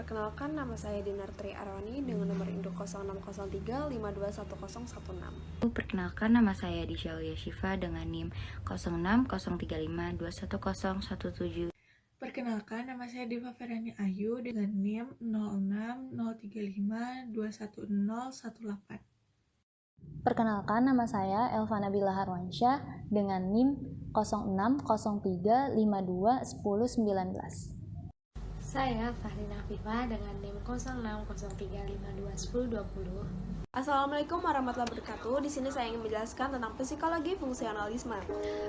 Perkenalkan, nama saya Dinar Tri Arwani dengan nomor induk 0603521016. Perkenalkan, nama saya Disyalia Syifa dengan NIM 0603521017. Perkenalkan, nama saya Deva Ferani Ayu dengan NIM 0603521018. Perkenalkan, nama saya Elva Nabila Harwansyah dengan NIM 0603521019. Saya Fahrina Afifah dengan NIM 0603521020. Assalamualaikum warahmatullahi wabarakatuh. Di sini saya ingin menjelaskan tentang psikologi fungsionalisme.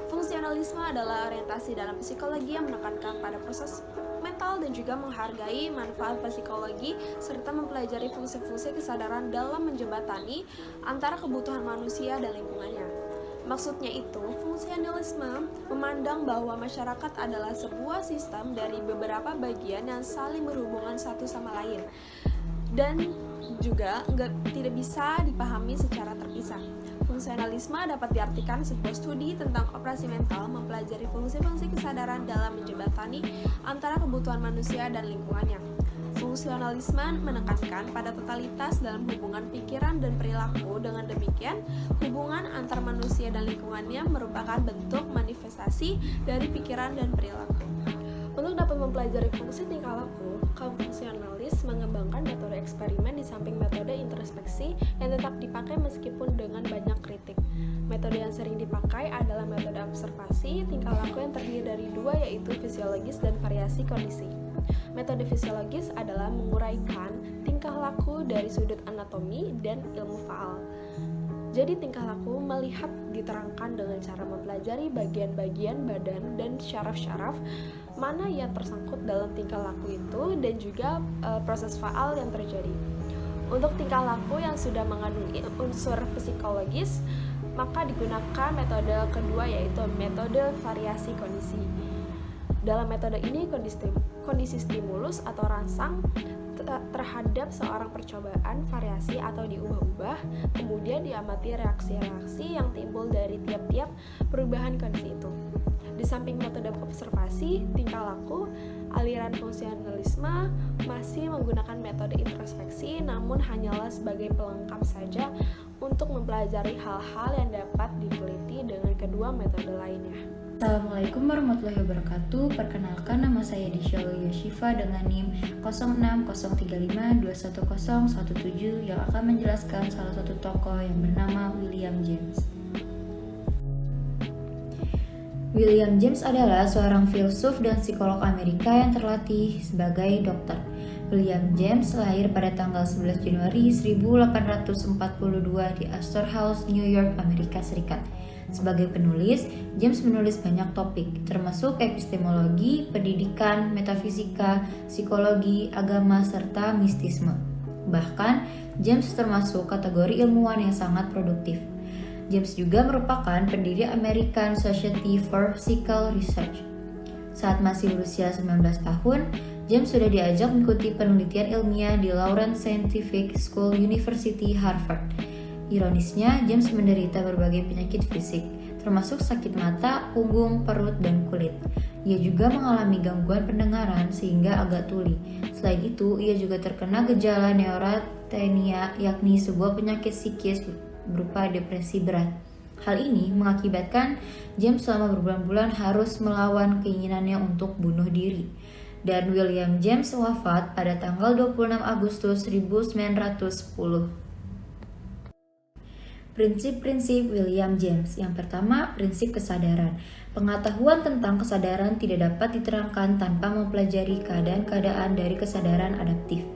Fungsionalisme adalah orientasi dalam psikologi yang menekankan pada proses mental dan juga menghargai manfaat psikologi serta mempelajari fungsi-fungsi kesadaran dalam menjembatani antara kebutuhan manusia dan lingkungannya. Maksudnya itu, fungsionalisme memandang bahwa masyarakat adalah sebuah sistem dari beberapa bagian yang saling berhubungan satu sama lain dan juga tidak bisa dipahami secara terpisah. Fungsionalisme dapat diartikan sebuah studi tentang operasi mental mempelajari fungsi-fungsi kesadaran dalam menjembatani antara kebutuhan manusia dan lingkungannya. Fungsionalisme menekankan pada totalitas dalam hubungan pikiran dan perilaku. Dengan demikian, hubungan antar manusia dan lingkungannya merupakan bentuk manifestasi dari pikiran dan perilaku. Untuk dapat mempelajari fungsi tingkah laku, kaum fungsionalis mengembangkan metode eksperimen di samping metode introspeksi yang tetap dipakai meskipun dengan banyak kritik. Metode yang sering dipakai adalah metode observasi tingkah laku yang terdiri dari dua, yaitu fisiologis dan variasi kondisi. Metode fisiologis adalah menguraikan tingkah laku dari sudut anatomi dan ilmu faal. Jadi tingkah laku melihat diterangkan dengan cara mempelajari bagian-bagian badan dan syaraf-syaraf mana yang tersangkut dalam tingkah laku itu dan juga proses faal yang terjadi. Untuk tingkah laku yang sudah mengandung unsur psikologis, maka digunakan metode kedua, yaitu metode variasi kondisi. Dalam metode ini kondisi stimulus atau rangsang terhadap seorang percobaan variasi atau diubah-ubah, kemudian diamati reaksi-reaksi yang timbul dari tiap-tiap perubahan kondisi itu. Di samping metode observasi tingkah laku, aliran fungsionalisme masih menggunakan metode introspeksi, namun hanyalah sebagai pelengkap saja untuk mempelajari hal-hal yang dapat diteliti dengan kedua metode lainnya. Assalamualaikum warahmatullahi wabarakatuh. Perkenalkan, nama saya Disyalia Syifa dengan NIM 0603521017 yang akan menjelaskan salah satu tokoh yang bernama William James. William James adalah seorang filsuf dan psikolog Amerika yang terlatih sebagai dokter. William James lahir pada tanggal 11 Januari 1842 di Astor House, New York, Amerika Serikat. Sebagai penulis, James menulis banyak topik, termasuk epistemologi, pendidikan, metafisika, psikologi, agama, serta mistisme. Bahkan, James termasuk kategori ilmuwan yang sangat produktif. James juga merupakan pendiri American Society for Psychical Research. Saat masih berusia 19 tahun, James sudah diajak mengikuti penelitian ilmiah di Lawrence Scientific School University, Harvard. Ironisnya, James menderita berbagai penyakit fisik, termasuk sakit mata, punggung, perut, dan kulit. Ia juga mengalami gangguan pendengaran sehingga agak tuli. Selain itu, ia juga terkena gejala neurasthenia, yakni sebuah penyakit psikis berupa depresi berat. Hal ini mengakibatkan James selama berbulan-bulan harus melawan keinginannya untuk bunuh diri. Dan William James wafat pada tanggal 26 Agustus 1910. Prinsip-prinsip William James. Yang pertama, prinsip kesadaran. Pengetahuan tentang kesadaran tidak dapat diterangkan tanpa mempelajari keadaan-keadaan dari kesadaran adaptif.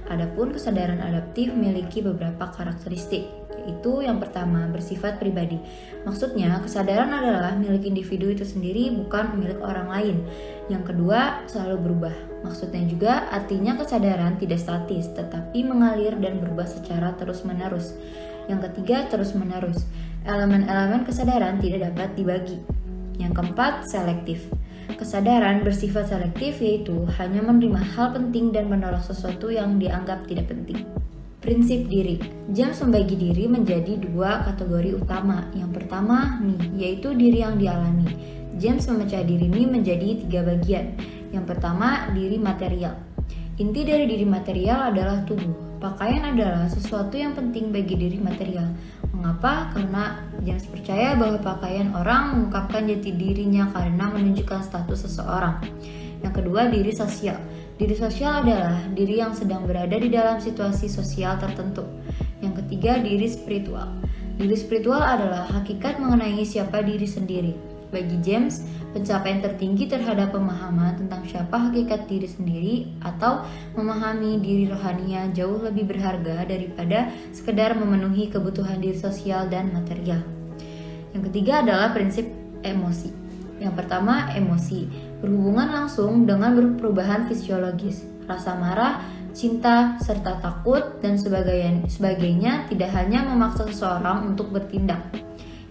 Adapun kesadaran adaptif memiliki beberapa karakteristik, yaitu yang pertama, bersifat pribadi. Maksudnya, kesadaran adalah milik individu itu sendiri, bukan milik orang lain. Yang kedua, selalu berubah. Maksudnya juga, artinya kesadaran tidak statis, tetapi mengalir dan berubah secara terus-menerus. Yang ketiga, terus-menerus. Elemen-elemen kesadaran tidak dapat dibagi. Yang keempat, selektif. Kesadaran bersifat selektif, yaitu hanya menerima hal penting dan menolak sesuatu yang dianggap tidak penting. Prinsip diri. James membagi diri menjadi dua kategori utama. Yang pertama, me, yaitu diri yang dialami. James memecah diri ini menjadi tiga bagian. Yang pertama, diri material. Inti dari diri material adalah tubuh. Pakaian adalah sesuatu yang penting bagi diri material. Mengapa? Karena James percaya bahwa pakaian orang mengungkapkan jati dirinya karena menunjukkan status seseorang. Yang kedua, diri sosial. Diri sosial adalah diri yang sedang berada di dalam situasi sosial tertentu. Yang ketiga, diri spiritual. Diri spiritual adalah hakikat mengenai siapa diri sendiri. Bagi James, pencapaian tertinggi terhadap pemahaman tentang siapa hakikat diri sendiri atau memahami diri rohaninya jauh lebih berharga daripada sekedar memenuhi kebutuhan diri sosial dan material. Yang ketiga adalah prinsip emosi. Yang pertama, emosi berhubungan langsung dengan perubahan fisiologis. Rasa marah, cinta, serta takut, dan sebagainya tidak hanya memaksa seseorang untuk bertindak.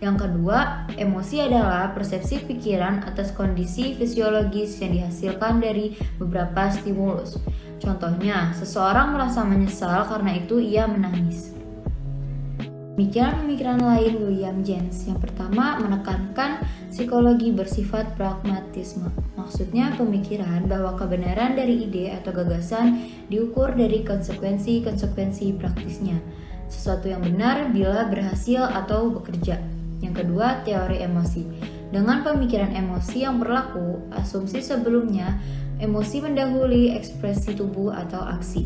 Yang kedua, emosi adalah persepsi pikiran atas kondisi fisiologis yang dihasilkan dari beberapa stimulus. Contohnya, seseorang merasa menyesal karena itu ia menangis. Pemikiran-pemikiran lain William James. Yang pertama, menekankan psikologi bersifat pragmatisme. Maksudnya pemikiran bahwa kebenaran dari ide atau gagasan diukur dari konsekuensi-konsekuensi praktisnya. Sesuatu yang benar bila berhasil atau bekerja. Yang kedua, teori emosi. Dengan pemikiran emosi yang berlaku, asumsi sebelumnya, emosi mendahului ekspresi tubuh atau aksi.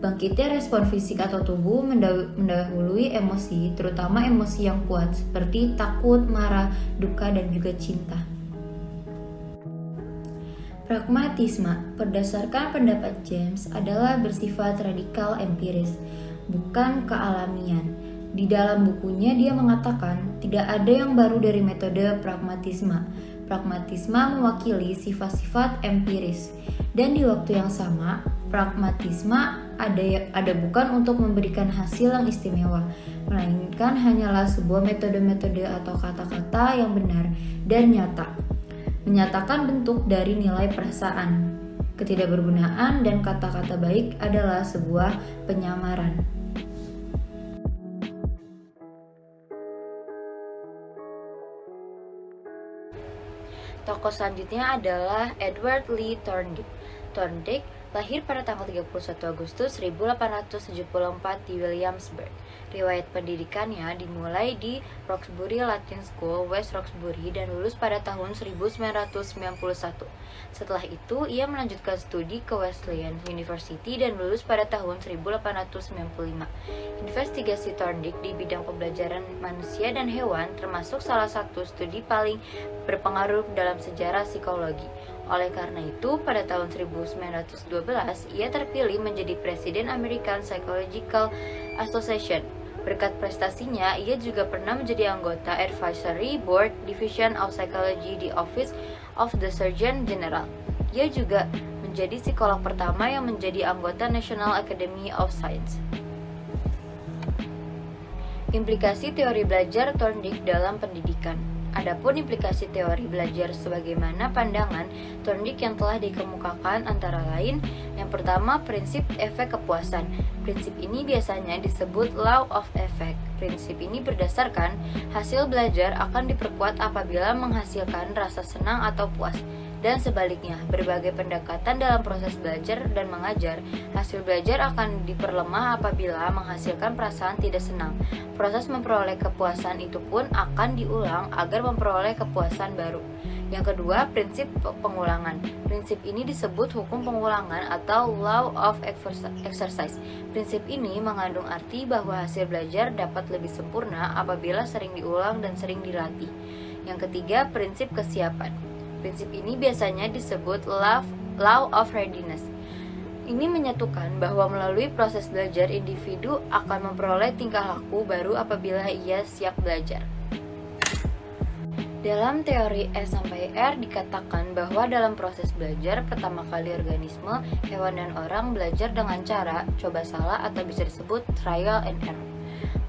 Bangkitnya respon fisik atau tubuh mendahului emosi, terutama emosi yang kuat seperti takut, marah, duka, dan juga cinta. Pragmatisme, berdasarkan pendapat James, adalah bersifat radikal empiris, bukan kealamian. Di dalam bukunya dia mengatakan, tidak ada yang baru dari metode pragmatisme. Pragmatisme mewakili sifat-sifat empiris. Dan di waktu yang sama, pragmatisme ada bukan untuk memberikan hasil yang istimewa, melainkan hanyalah sebuah metode-metode atau kata-kata yang benar dan nyata. Menyatakan bentuk dari nilai perasaan. Ketidakbergunaan dan kata-kata baik adalah sebuah penyamaran. Tokoh selanjutnya adalah Edward Lee Thorndike. Thorndike lahir pada tanggal 31 Agustus 1874 di Williamsburg. Riwayat pendidikannya dimulai di Roxbury Latin School, West Roxbury, dan lulus pada tahun 1991. Setelah itu, ia melanjutkan studi ke Wesleyan University dan lulus pada tahun 1895. Investigasi Thorndike di bidang pembelajaran manusia dan hewan termasuk salah satu studi paling berpengaruh dalam sejarah psikologi. Oleh karena itu, pada tahun 1912, ia terpilih menjadi Presiden American Psychological Association. Berkat prestasinya, ia juga pernah menjadi anggota Advisory Board Division of Psychology di Office of the Surgeon General. Ia juga menjadi psikolog pertama yang menjadi anggota National Academy of Science. Implikasi teori belajar Thorndike dalam pendidikan. Adapun implikasi teori belajar sebagaimana pandangan Thorndike yang telah dikemukakan antara lain, yang pertama, prinsip efek kepuasan. Prinsip ini biasanya disebut law of effect. Prinsip ini berdasarkan hasil belajar akan diperkuat apabila menghasilkan rasa senang atau puas. Dan sebaliknya, berbagai pendekatan dalam proses belajar dan mengajar, hasil belajar akan diperlemah apabila menghasilkan perasaan tidak senang. Proses memperoleh kepuasan itu pun akan diulang agar memperoleh kepuasan baru. Yang kedua, prinsip pengulangan. Prinsip ini disebut hukum pengulangan atau law of exercise. Prinsip ini mengandung arti bahwa hasil belajar dapat lebih sempurna apabila sering diulang dan sering dilatih. Yang ketiga, prinsip kesiapan. Prinsip ini biasanya disebut law of readiness. Ini menyatukan bahwa melalui proses belajar individu akan memperoleh tingkah laku baru apabila ia siap belajar. Dalam teori S/R dikatakan bahwa dalam proses belajar pertama kali organisme, hewan dan orang belajar dengan cara coba salah atau bisa disebut trial and error.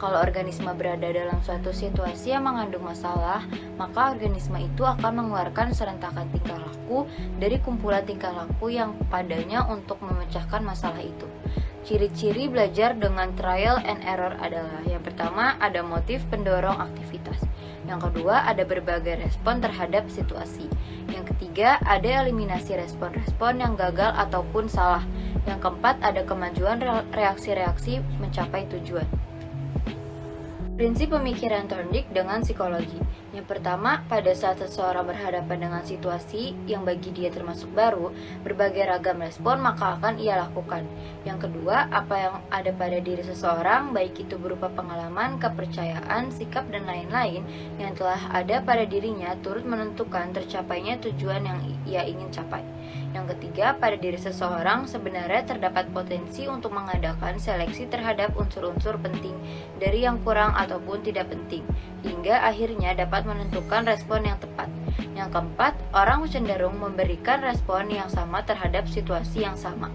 Kalau organisme berada dalam suatu situasi yang mengandung masalah, maka organisme itu akan mengeluarkan serentakan tingkah laku dari kumpulan tingkah laku yang padanya untuk memecahkan masalah itu. Ciri-ciri belajar dengan trial and error adalah: yang pertama, ada motif pendorong aktivitas. Yang kedua, ada berbagai respon terhadap situasi. Yang ketiga, ada eliminasi respon-respon yang gagal ataupun salah. Yang keempat, ada kemajuan reaksi-reaksi mencapai tujuan. Prinsip pemikiran Thorndike dengan psikologi. Yang pertama, pada saat seseorang berhadapan dengan situasi yang bagi dia termasuk baru, berbagai ragam respon maka akan ia lakukan. Yang kedua, apa yang ada pada diri seseorang, baik itu berupa pengalaman, kepercayaan, sikap, dan lain-lain yang telah ada pada dirinya turut menentukan tercapainya tujuan yang ia ingin capai. Yang ketiga, pada diri seseorang sebenarnya terdapat potensi untuk mengadakan seleksi terhadap unsur-unsur penting dari yang kurang ataupun tidak penting, hingga akhirnya dapat menentukan respon yang tepat. Yang keempat, orang cenderung memberikan respon yang sama terhadap situasi yang sama.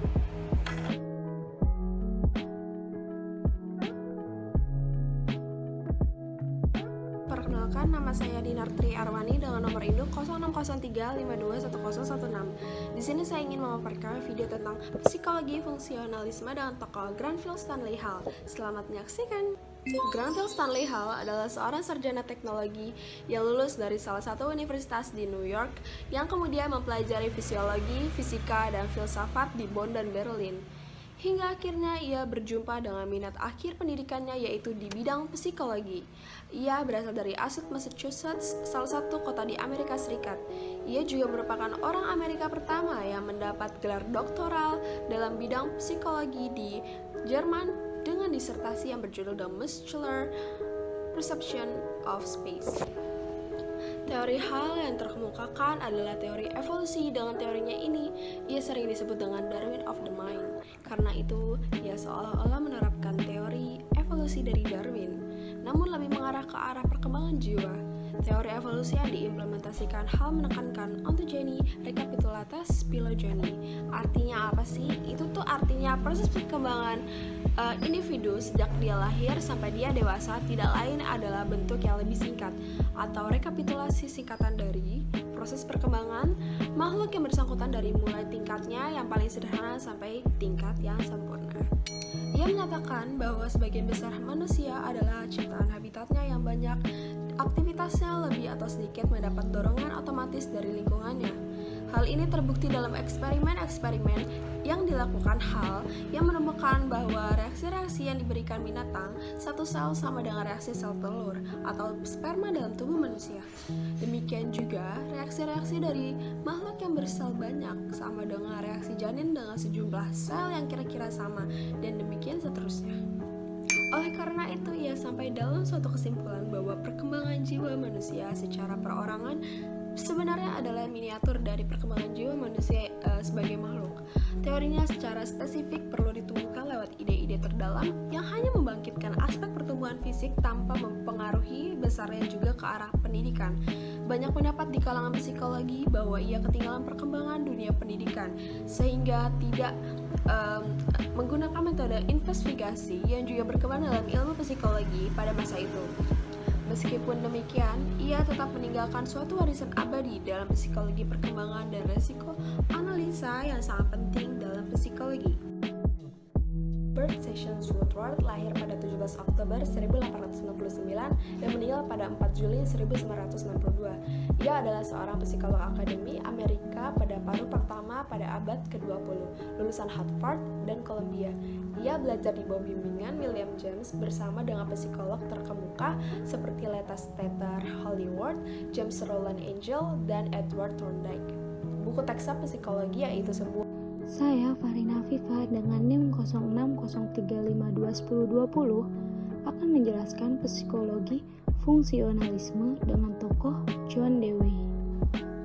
Perkenalkan, nama saya Dinartri Arwani dengan nomor induk 0603521016. Di sini saya ingin memaparkan video tentang psikologi fungsionalisme dengan tokoh Granville Stanley Hall. Selamat menyaksikan. Granville Stanley Hall adalah seorang sarjana teknologi yang lulus dari salah satu universitas di New York yang kemudian mempelajari fisiologi, fisika, dan filsafat di Bonn dan Berlin. Hingga akhirnya ia berjumpa dengan minat akhir pendidikannya yaitu di bidang psikologi. Ia berasal dari Asut, Massachusetts, salah satu kota di Amerika Serikat. Ia juga merupakan orang Amerika pertama yang mendapat gelar doktoral dalam bidang psikologi di Jerman dengan disertasi yang berjudul The Muscular Perception of Space. Teori Hall yang terkemukakan adalah teori evolusi. Dengan teorinya ini, ia sering disebut dengan Darwin of the Mind. Karena itu, ia seolah-olah menerapkan teori evolusi dari Darwin, namun lebih mengarah ke arah perkembangan jiwa. Teori evolusi yang diimplementasikan Hall menekankan ontogeny, recapitulates, phylogeny. Artinya apa sih? Itu tuh artinya proses perkembangan individu sejak dia lahir sampai dia dewasa tidak lain adalah bentuk yang lebih singkat atau rekapitulasi singkatan dari proses perkembangan makhluk yang bersangkutan dari mulai tingkatnya yang paling sederhana sampai tingkat yang sempurna. Ia menyatakan bahwa sebagian besar manusia adalah ciptaan habitatnya yang banyak, aktivitasnya lebih atau sedikit mendapat dorongan otomatis dari lingkungannya. Hal ini terbukti dalam eksperimen-eksperimen yang dilakukan Hall yang menemukan bahwa reaksi-reaksi yang diberikan binatang satu sel sama dengan reaksi sel telur atau sperma dalam tubuh manusia. Demikian juga reaksi-reaksi dari makhluk yang bersel banyak sama dengan reaksi janin dengan sejumlah sel yang kira-kira sama, dan demikian seterusnya. Oleh karena itu, ia sampai dalam suatu kesimpulan bahwa perkembangan jiwa manusia secara perorangan sebenarnya adalah miniatur dari perkembangan jiwa manusia sebagai makhluk. Teorinya secara spesifik perlu ditumbuhkan lewat ide-ide terdalam yang hanya membangkitkan aspek pertumbuhan fisik tanpa mempengaruhi besarnya juga ke arah pendidikan. Banyak pendapat di kalangan psikologi bahwa ia ketinggalan perkembangan dunia pendidikan sehingga tidak menggunakan metode investigasi yang juga berkembang dalam ilmu psikologi pada masa itu. Meskipun demikian, ia tetap meninggalkan suatu warisan abadi dalam psikologi perkembangan dan resiko analisa yang sangat penting dalam psikologi. Bert Sessions Woodward lahir pada 17 Oktober 1899 dan meninggal pada 4 Juli 1992. Ia adalah seorang psikolog akademi Amerika pada paruh pertama pada abad ke-20, lulusan Harvard dan Columbia. Ia belajar di bawah bimbingan William James bersama dengan psikolog terkemuka seperti Leta Steter Hollywood, James Roland Angel, dan Edward Thorndike. Buku teks psikologi yaitu sebuah. Saya Farina Afifa dengan NIM 0603521020 akan menjelaskan psikologi fungsionalisme dengan tokoh John Dewey.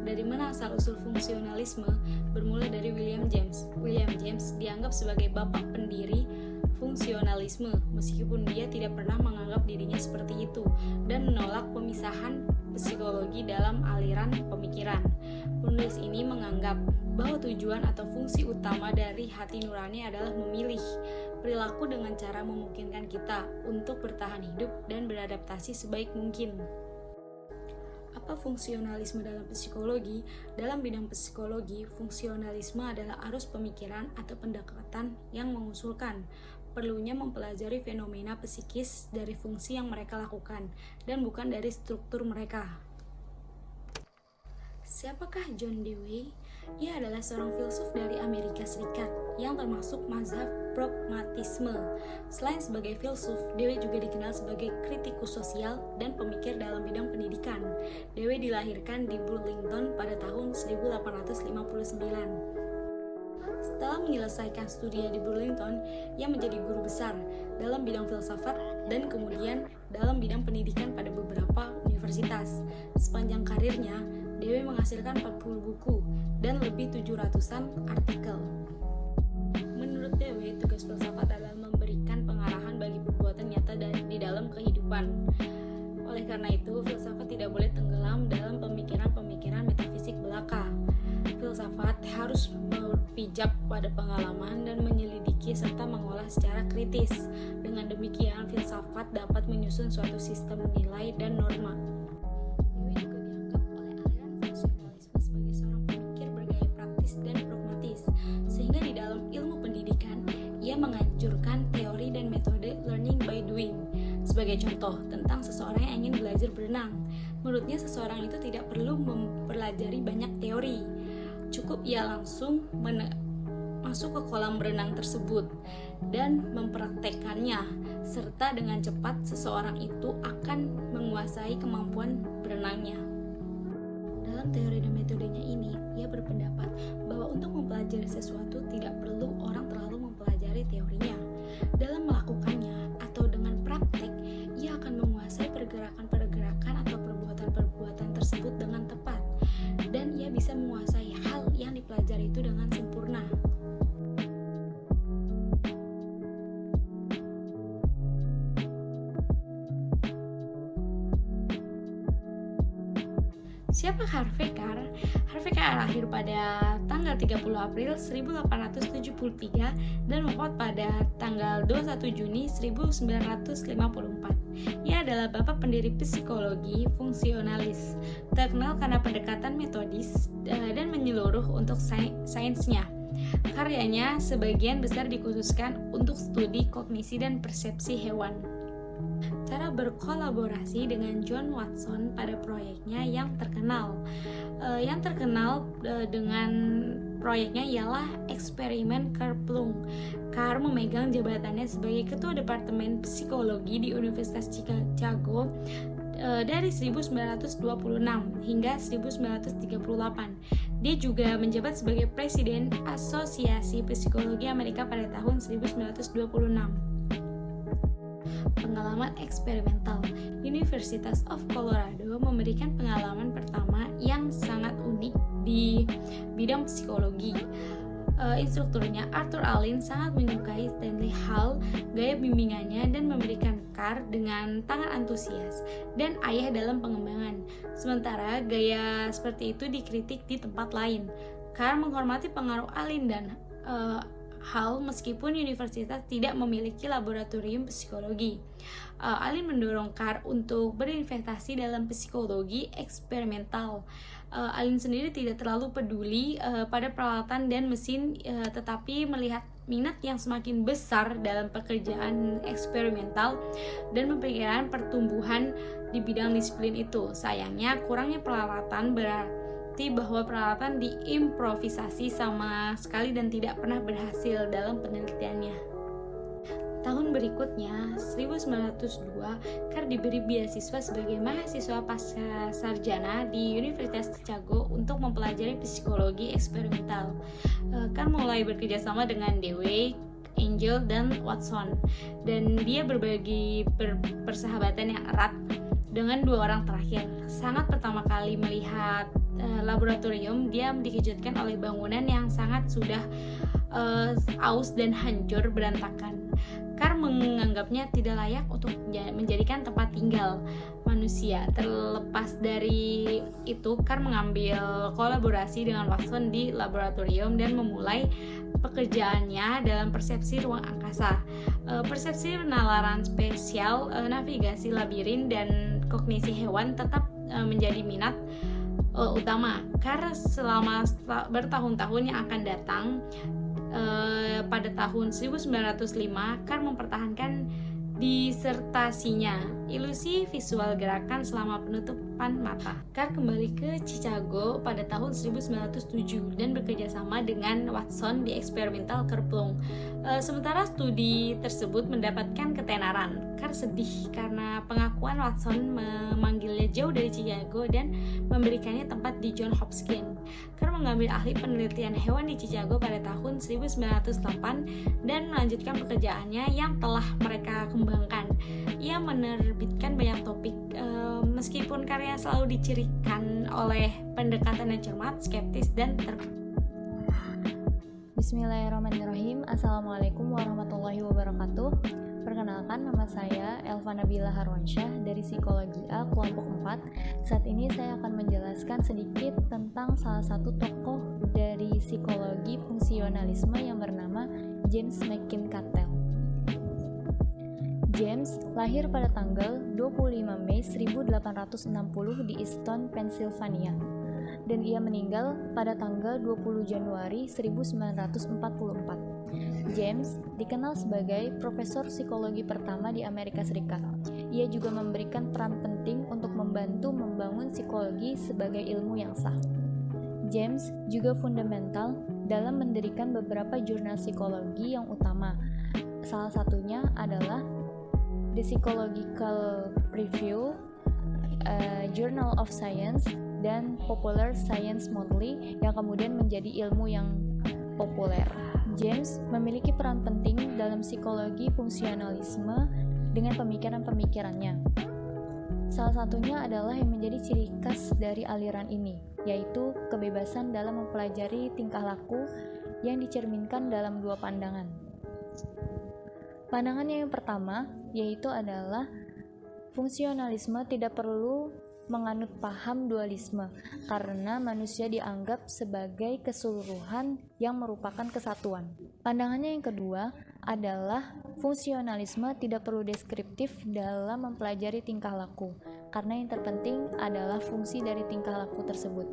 Dari mana asal-usul fungsionalisme? Bermula dari William James. William James dianggap sebagai bapak pendiri fungsionalisme, meskipun dia tidak pernah menganggap dirinya seperti itu dan menolak pemisahan psikologi dalam aliran pemikiran. Penulis ini menganggap bahwa tujuan atau fungsi utama dari hati nurani adalah memilih perilaku dengan cara memungkinkan kita untuk bertahan hidup dan beradaptasi sebaik mungkin. Apa fungsionalisme dalam psikologi? Dalam bidang psikologi, fungsionalisme adalah arus pemikiran atau pendekatan yang mengusulkan perlunya mempelajari fenomena psikis dari fungsi yang mereka lakukan dan bukan dari struktur mereka. Siapakah John Dewey? Ia adalah seorang filsuf dari Amerika Serikat yang termasuk mazhab pragmatisme. Selain sebagai filsuf, Dewey juga dikenal sebagai kritikus sosial dan pemikir dalam bidang pendidikan. Dewey dilahirkan di Burlington pada tahun 1859. Setelah menyelesaikan studi di Burlington, ia menjadi guru besar dalam bidang filsafat dan kemudian dalam bidang pendidikan pada beberapa universitas. Sepanjang karirnya, Dewey menghasilkan 40 buku dan lebih 700-an artikel. Menurut Dewey, tugas filsafat adalah memberikan pengarahan bagi perbuatan nyata di dalam kehidupan. Oleh karena itu, filsafat tidak boleh tenggelam dalam pemikiran-pemikiran metafisik belaka. Filsafat harus berpijak pada pengalaman dan menyelidiki serta mengolah secara kritis. Dengan demikian, filsafat dapat menyusun suatu sistem nilai dan norma. Dewey juga dianggap oleh aliran fungsionalisme sebagai seorang pemikir bergaya praktis dan pragmatis, sehingga di dalam ilmu pendidikan, ia menganjurkan teori dan metode learning by doing. Sebagai contoh, tentang seseorang yang ingin belajar berenang. Menurutnya seseorang itu tidak perlu mempelajari banyak teori. Cukup ia langsung masuk ke kolam berenang tersebut dan mempraktekkannya, serta dengan cepat seseorang itu akan menguasai kemampuan berenangnya. Dalam teori dan metodenya ini, ia berpendapat bahwa untuk mempelajari sesuatu tidak perlu orang terlalu mempelajari teorinya. Dalam melakukannya atau dengan praktek, ia akan menguasai pergerakan-pergerakan atau perbuatan-perbuatan tersebut dengan tepat, dan ia bisa menguasai hal yang dipelajari itu dengan sempurna. Siapa Harvey Carr? Harvey Carr lahir pada tanggal 30 April 1873 dan wafat pada tanggal 21 Juni 1954. Ia adalah bapak pendiri psikologi fungsionalis, terkenal karena pendekatan metodis dan menyeluruh untuk sainsnya. Karyanya sebagian besar dikhususkan untuk studi kognisi dan persepsi hewan. Cara berkolaborasi dengan John Watson pada proyeknya yang terkenal dengan proyeknya ialah eksperimen Kerplunk. Carr memegang jabatannya sebagai ketua departemen psikologi di Universitas Chicago dari 1926 hingga 1938. Dia juga menjabat sebagai presiden Asosiasi Psikologi Amerika pada tahun 1926. Pengalaman eksperimental. Universitas of Colorado memberikan pengalaman pertama yang sangat unik di bidang psikologi. Instrukturnya Arthur Allin sangat menyukai Stanley Hall, gaya bimbingannya, dan memberikan Carr dengan tangan antusias dan ayah dalam pengembangan. Sementara gaya seperti itu dikritik di tempat lain. Carr menghormati pengaruh Allin dan Hall meskipun universitas tidak memiliki laboratorium psikologi. Allin mendorong Carr untuk berinvestasi dalam psikologi eksperimental. Allin sendiri tidak terlalu peduli pada peralatan dan mesin, tetapi melihat minat yang semakin besar dalam pekerjaan eksperimental dan memperkirakan pertumbuhan di bidang disiplin itu. Sayangnya, kurangnya peralatan berarti bahwa peralatan diimprovisasi sama sekali dan tidak pernah berhasil dalam penelitiannya. Tahun berikutnya, 1902, Carr diberi beasiswa sebagai mahasiswa pasca sarjana di Universitas Chicago untuk mempelajari psikologi eksperimental. Carr mulai bekerja sama dengan Dewey, Angel, dan Watson, dan dia berbagi persahabatan yang erat dengan dua orang terakhir. Sangat pertama kali melihat laboratorium, dia dikejutkan oleh bangunan yang sangat sudah aus dan hancur berantakan. Carr menganggapnya tidak layak untuk menjadikan tempat tinggal manusia. Terlepas dari itu, Carr mengambil kolaborasi dengan Watson di laboratorium dan memulai pekerjaannya dalam persepsi ruang angkasa, persepsi penalaran spesial, navigasi labirin, dan kognisi hewan tetap menjadi minat utama Carr selama bertahun-tahun yang akan datang. Pada tahun 1905, Carr mempertahankan disertasinya, ilusi visual gerakan selama penutupan mata. Carr kembali ke Chicago pada tahun 1907 dan bekerja sama dengan Watson di eksperimental Kerplunk. Sementara studi tersebut mendapatkan ketenaran. Carr sedih karena pengakuan Watson memanggilnya jauh dari Chicago dan memberikannya tempat di Johns Hopkins. Carr mengambil ahli penelitian hewan di Chicago pada tahun 1908 dan melanjutkan pekerjaannya yang telah mereka kembangkan. Ia menerbitkan banyak topik, meskipun karya selalu dicirikan oleh pendekatan yang cermat, skeptis, dan Bismillahirrahmanirrahim. Assalamualaikum warahmatullahi wabarakatuh. Perkenalkan, nama saya Elva Nabila Harwansyah dari Psikologi A kelompok 4. Saat ini saya akan menjelaskan sedikit tentang salah satu tokoh dari psikologi fungsionalisme yang bernama James McIntyre. James lahir pada tanggal 25 Mei 1860 di Easton, Pennsylvania, dan ia meninggal pada tanggal 20 Januari 1944. James dikenal sebagai profesor psikologi pertama di Amerika Serikat. Ia juga memberikan peran penting untuk membantu membangun psikologi sebagai ilmu yang sah. James juga fundamental dalam mendirikan beberapa jurnal psikologi yang utama. Salah satunya adalah The Psychological Review, Journal of Science, dan Popular Science Monthly yang kemudian menjadi ilmu yang populer. James memiliki peran penting dalam psikologi fungsionalisme dengan pemikiran-pemikirannya. Salah satunya adalah yang menjadi ciri khas dari aliran ini, yaitu kebebasan dalam mempelajari tingkah laku yang dicerminkan dalam dua pandangan. Pandangannya yang pertama yaitu adalah fungsionalisme tidak perlu menganut paham dualisme karena manusia dianggap sebagai keseluruhan yang merupakan kesatuan. Pandangannya yang kedua adalah fungsionalisme tidak perlu deskriptif dalam mempelajari tingkah laku karena yang terpenting adalah fungsi dari tingkah laku tersebut.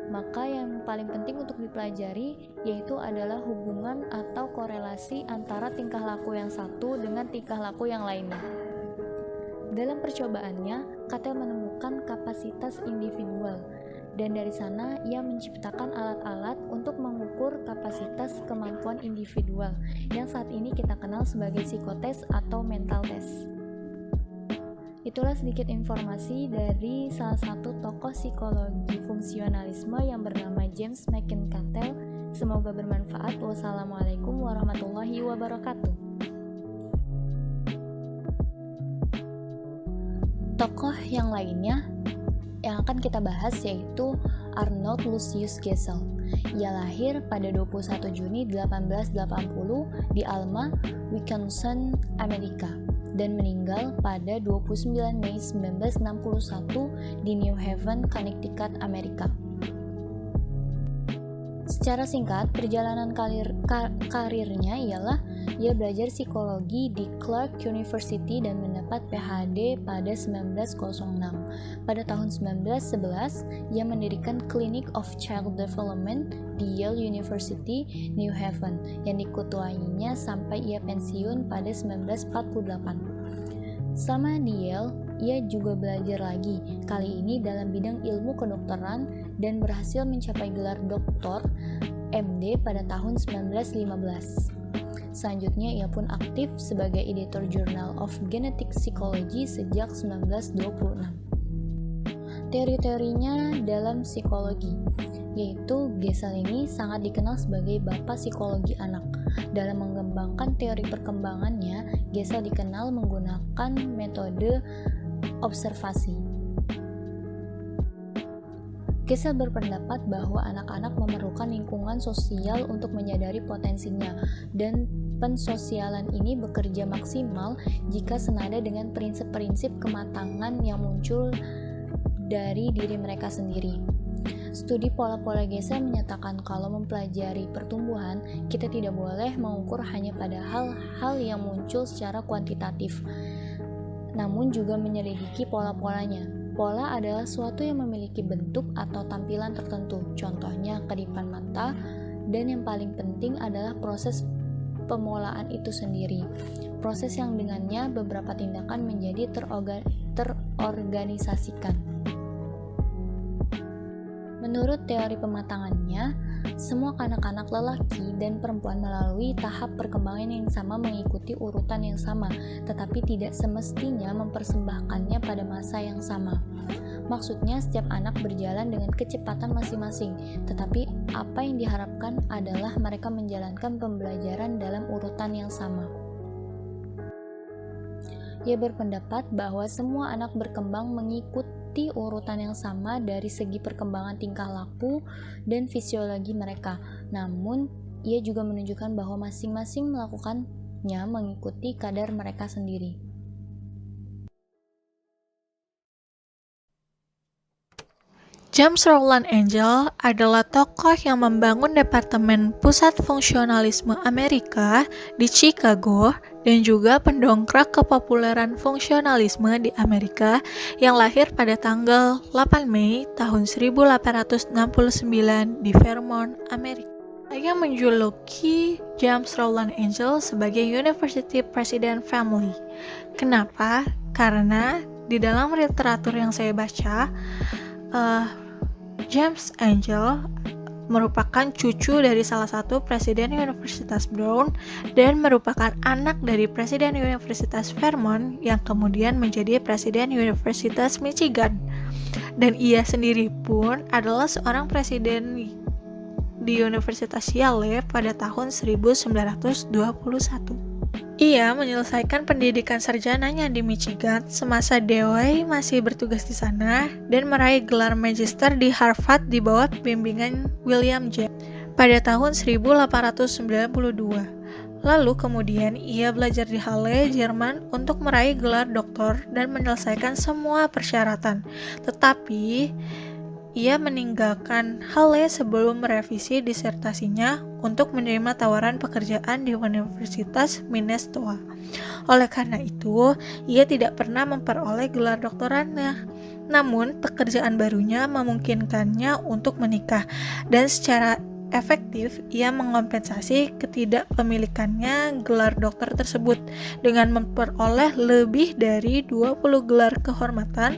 Maka yang paling penting untuk dipelajari yaitu adalah hubungan atau korelasi antara tingkah laku yang satu dengan tingkah laku yang lainnya. Dalam percobaannya, Cattell menemukan kapasitas individual, dan dari sana ia menciptakan alat-alat untuk mengukur kapasitas kemampuan individual yang saat ini kita kenal sebagai psikotes atau mental test. Itulah sedikit informasi dari salah satu tokoh psikologi fungsionalisme yang bernama James McIntyre. Semoga bermanfaat. Wassalamualaikum warahmatullahi wabarakatuh. Tokoh yang lainnya yang akan kita bahas yaitu Arnold Lucius Gesell. Ia lahir pada 21 Juni 1880 di Alma, Wisconsin, Amerika, dan meninggal pada 29 Mei 1961 di New Haven, Connecticut, Amerika. Secara singkat, perjalanan karirnya ialah ia belajar psikologi di Clark University dan mendapat PhD pada 1906. Pada tahun 1911, ia mendirikan Clinic of Child Development di Yale University, New Haven, yang diketuainya sampai ia pensiun pada 1948. Selama di Yale, ia juga belajar lagi, kali ini dalam bidang ilmu kedokteran dan berhasil mencapai gelar doktor MD pada tahun 1915. Selanjutnya, ia pun aktif sebagai editor Journal of Genetic Psychology sejak 1926. Teori-teorinya dalam psikologi, yaitu Gesell ini sangat dikenal sebagai bapak psikologi anak. Dalam mengembangkan teori perkembangannya, Gesell dikenal menggunakan metode observasi. Gesell berpendapat bahwa anak-anak memerlukan lingkungan sosial untuk menyadari potensinya, dan pensosialan ini bekerja maksimal jika senada dengan prinsip-prinsip kematangan yang muncul dari diri mereka sendiri. Studi pola-pola Gesell menyatakan kalau mempelajari pertumbuhan, kita tidak boleh mengukur hanya pada hal-hal yang muncul secara kuantitatif, namun juga menyelidiki pola-polanya. Pola adalah suatu yang memiliki bentuk atau tampilan tertentu, contohnya kedipan mata, dan yang paling penting adalah proses pemolaan itu sendiri. Proses yang dengannya beberapa tindakan menjadi terorganisasikan. Menurut teori pematangannya, semua kanak-kanak lelaki dan perempuan melalui tahap perkembangan yang sama mengikuti urutan yang sama, tetapi tidak semestinya mempersembahkannya pada masa yang sama. Maksudnya setiap anak berjalan dengan kecepatan masing-masing, tetapi apa yang diharapkan adalah mereka menjalankan pembelajaran dalam urutan yang sama. Ia berpendapat bahwa semua anak berkembang mengikuti urutan yang sama dari segi perkembangan tingkah laku dan fisiologi mereka. Namun, ia juga menunjukkan bahwa masing-masing melakukannya mengikuti kadar mereka sendiri. James Rowland Angel adalah tokoh yang membangun Departemen Pusat Fungsionalisme Amerika di Chicago dan juga pendongkrak kepopuleran fungsionalisme di Amerika yang lahir pada tanggal 8 Mei tahun 1869 di Vermont, Amerika. Saya menjuluki James Rowland Angel sebagai University President Family. Kenapa? Karena di dalam literatur yang saya baca, James Angel merupakan cucu dari salah satu presiden Universitas Brown dan merupakan anak dari presiden Universitas Vermont yang kemudian menjadi presiden Universitas Michigan. Dan ia sendiri pun adalah seorang presiden di Universitas Yale pada tahun 1921. Ia menyelesaikan pendidikan sarjananya di Michigan semasa Dewey masih bertugas di sana dan meraih gelar magister di Harvard di bawah bimbingan William James pada tahun 1892. Lalu kemudian ia belajar di Halle, Jerman untuk meraih gelar doktor dan menyelesaikan semua persyaratan. Tetapi ia meninggalkan Halle sebelum merevisi disertasinya untuk menerima tawaran pekerjaan di Universitas Minnesota. Oleh karena itu, ia tidak pernah memperoleh gelar doktorannya. Namun, pekerjaan barunya memungkinkannya untuk menikah dan secara efektif ia mengompensasi ketidakpemilikannya gelar dokter tersebut dengan memperoleh lebih dari 20 gelar kehormatan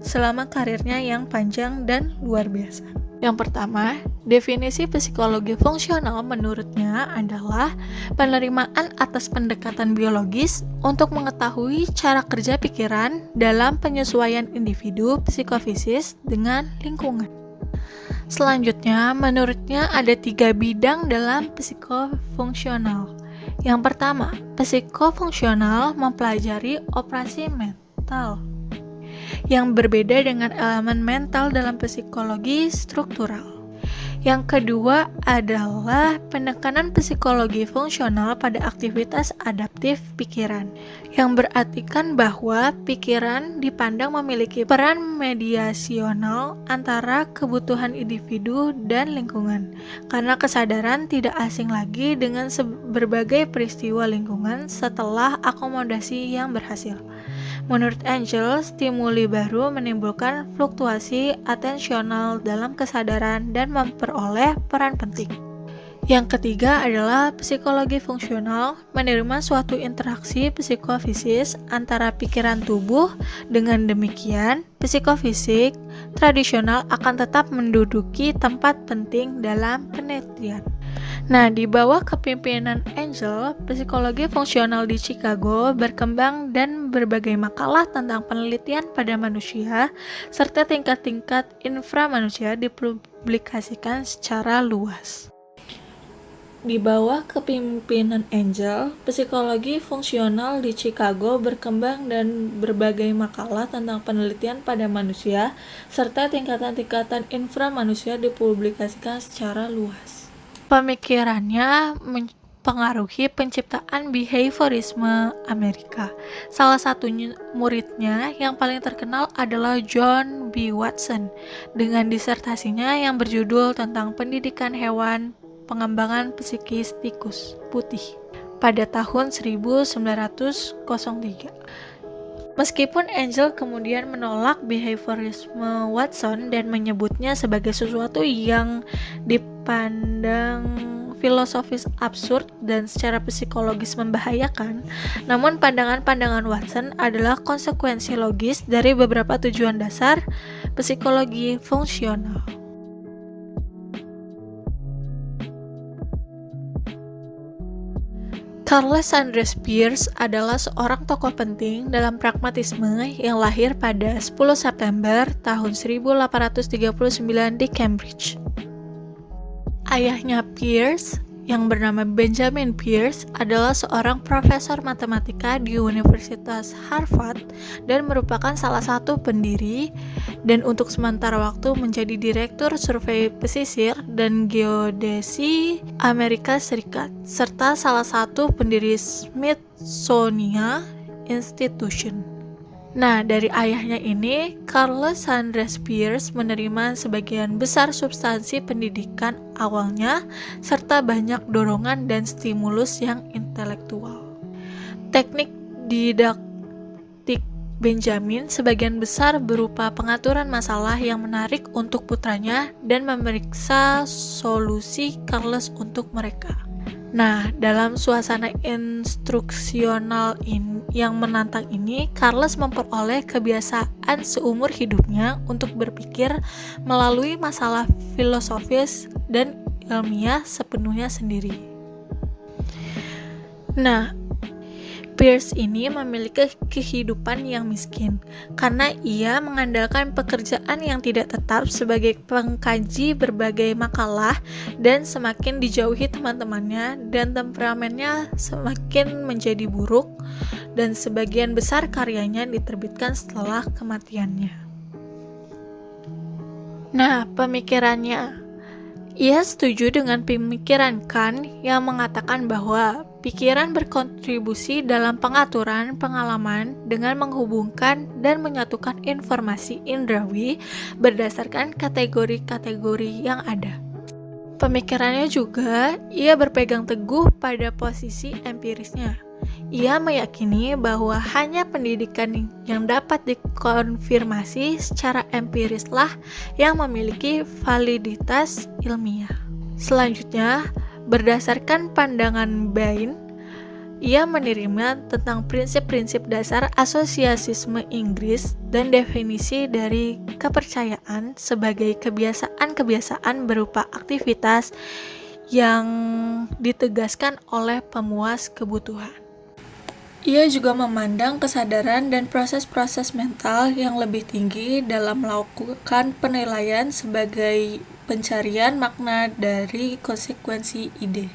selama karirnya yang panjang dan luar biasa. Yang pertama, definisi psikologi fungsional menurutnya adalah penerimaan atas pendekatan biologis untuk mengetahui cara kerja pikiran dalam penyesuaian individu psikofisis dengan lingkungan. Selanjutnya, menurutnya ada 3 bidang dalam psikofungsional. Yang pertama, psikofungsional mempelajari operasi mental yang berbeda dengan elemen mental dalam psikologi struktural. Yang kedua adalah penekanan psikologi fungsional pada aktivitas adaptif pikiran, yang berartikan bahwa pikiran dipandang memiliki peran mediasional antara kebutuhan individu dan lingkungan, karena kesadaran tidak asing lagi dengan berbagai peristiwa lingkungan setelah akomodasi yang berhasil. Menurut Angel, stimuli baru menimbulkan fluktuasi atensional dalam kesadaran dan memperoleh peran penting. Yang ketiga adalah psikologi fungsional, menerima suatu interaksi psikofisis antara pikiran tubuh. Dengan demikian, psikofisik tradisional akan tetap menduduki tempat penting dalam penelitian. Nah, di bawah kepemimpinan Angel, psikologi fungsional di Chicago berkembang dan berbagai makalah tentang penelitian pada manusia serta tingkat-tingkat inframanusia dipublikasikan secara luas. Di bawah kepemimpinan Angel, psikologi fungsional di Chicago berkembang dan berbagai makalah tentang penelitian pada manusia serta tingkatan-tingkatan inframanusia dipublikasikan secara luas. Pemikirannya mempengaruhi penciptaan behaviorisme Amerika. Salah satu muridnya yang paling terkenal adalah John B. Watson dengan disertasinya yang berjudul tentang pendidikan hewan pengembangan psikis tikus putih pada tahun 1903. Meskipun Angel kemudian menolak behaviorisme Watson dan menyebutnya sebagai sesuatu yang dipandang filosofis absurd dan secara psikologis membahayakan, namun pandangan-pandangan Watson adalah konsekuensi logis dari beberapa tujuan dasar psikologi fungsional. Charles Sanders Peirce adalah seorang tokoh penting dalam pragmatisme yang lahir pada 10 September tahun 1839 di Cambridge. Ayahnya Peirce, yang bernama Benjamin Peirce, adalah seorang profesor matematika di Universitas Harvard dan merupakan salah satu pendiri dan untuk sementara waktu menjadi direktur survei pesisir dan geodesi Amerika Serikat, serta salah satu pendiri Smithsonian Institution. Nah, dari ayahnya ini, Charles Sanders Peirce menerima sebagian besar substansi pendidikan awalnya, serta banyak dorongan dan stimulus yang intelektual. Teknik didaktik Benjamin sebagian besar berupa pengaturan masalah yang menarik untuk putranya dan memeriksa solusi Charles untuk mereka. Nah, dalam suasana instruksional yang menantang ini, Charles memperoleh kebiasaan seumur hidupnya untuk berpikir melalui masalah filosofis dan ilmiah sepenuhnya sendiri. Nah, Peirce ini memiliki kehidupan yang miskin karena ia mengandalkan pekerjaan yang tidak tetap sebagai pengkaji berbagai makalah dan semakin dijauhi teman-temannya dan temperamennya semakin menjadi buruk dan sebagian besar karyanya diterbitkan setelah kematiannya. Nah, pemikirannya. Ia setuju dengan pemikiran Kant yang mengatakan bahwa pikiran berkontribusi dalam pengaturan pengalaman dengan menghubungkan dan menyatukan informasi indrawi berdasarkan kategori-kategori yang ada. Pemikirannya juga, ia berpegang teguh pada posisi empirisnya. Ia meyakini bahwa hanya pendidikan yang dapat dikonfirmasi secara empirislah yang memiliki validitas ilmiah. Selanjutnya, berdasarkan pandangan Bain, ia menerima tentang prinsip-prinsip dasar asosiasisme Inggris dan definisi dari kepercayaan sebagai kebiasaan-kebiasaan berupa aktivitas yang ditegaskan oleh pemuas kebutuhan. Ia juga memandang kesadaran dan proses-proses mental yang lebih tinggi dalam melakukan penilaian sebagai pencarian makna dari konsekuensi ide.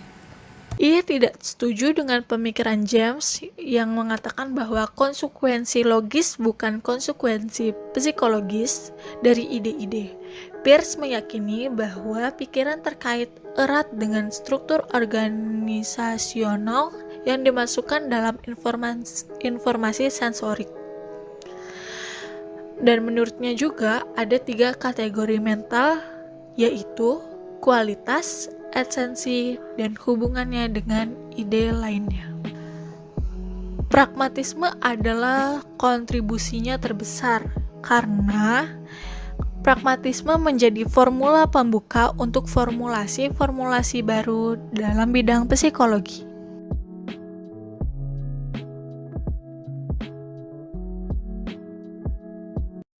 Ia tidak setuju dengan pemikiran James yang mengatakan bahwa konsekuensi logis bukan konsekuensi psikologis dari ide-ide. Peirce meyakini bahwa pikiran terkait erat dengan struktur organisasional yang dimasukkan dalam informasi sensorik. Dan menurutnya juga ada 3 kategori mental, yaitu kualitas, esensi, dan hubungannya dengan ide lainnya. Pragmatisme adalah kontribusinya terbesar karena pragmatisme menjadi formula pembuka untuk formulasi-formulasi baru dalam bidang psikologi.